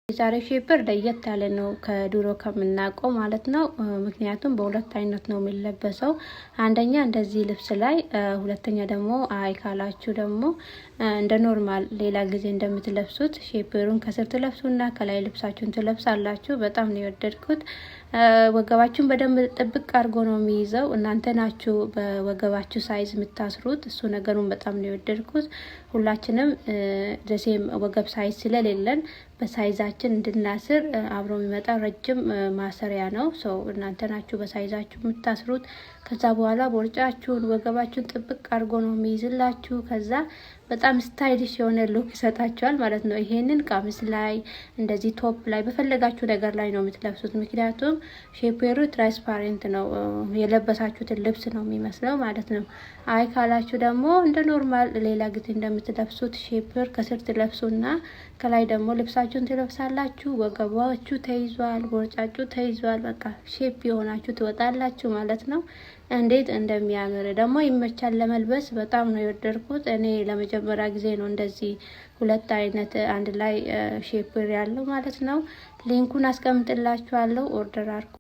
የዛሬ ሼፐር ለየት ያለ ነው ከድሮ ከምናውቀው ማለት ነው። ምክንያቱም በሁለት አይነት ነው የሚለበሰው። አንደኛ እንደዚህ ልብስ ላይ፣ ሁለተኛ ደግሞ አይ ካላችሁ ደግሞ እንደ ኖርማል ሌላ ጊዜ እንደምትለብሱት ሼፐሩን ከስር ትለብሱና ከላይ ልብሳችሁን ትለብሳላችሁ። በጣም ነው የወደድኩት። ወገባችሁን በደንብ ጥብቅ አድርጎ ነው የሚይዘው። እናንተ ናችሁ በወገባችሁ ሳይዝ የምታስሩት። እሱ ነገሩን በጣም ነው የወደድኩት። ሁላችንም ዘሴም ወገብ ሳይዝ ስለሌለን በሳይዛችን እንድናስር አብሮ የሚመጣ ረጅም ማሰሪያ ነው። እናንተ ናችሁ በሳይዛችሁ የምታስሩት። ከዛ በኋላ ቦርጫችሁን ወገባችሁን ጥብቅ አድርጎ ነው የሚይዝላችሁ። ከዛ በጣም ስታይሊሽ የሆነ ሉክ ይሰጣችኋል ማለት ነው። ይሄንን ቀሚስ ላይ እንደዚህ ቶፕ ላይ በፈለጋችሁ ነገር ላይ ነው የምትለብሱት። ምክንያቱም ሼፐሩ ትራንስፓረንት ነው፣ የለበሳችሁትን ልብስ ነው የሚመስለው ማለት ነው። አይ ካላችሁ ደግሞ እንደ ኖርማል ሌላ ጊዜ እንደምትለብሱት ሼፐር ከስር ትለብሱና ከላይ ደግሞ ልብሳችሁን ትለብሳላችሁ። ወገባችሁ ተይዟል፣ ቦርጫችሁ ተይዟል። በቃ ሼፕ የሆናችሁ ትወጣላችሁ ማለት ነው። እንዴት እንደሚያምር ደግሞ ይመቻል ለመልበስ። በጣም ነው የወደድኩት። እኔ ለመጀመሪያ ጊዜ ነው እንደዚህ ሁለት አይነት አንድ ላይ ሼፐር ያለው ማለት ነው። ሊንኩን አስቀምጥላችኋለሁ። ኦርደር አድርጉ።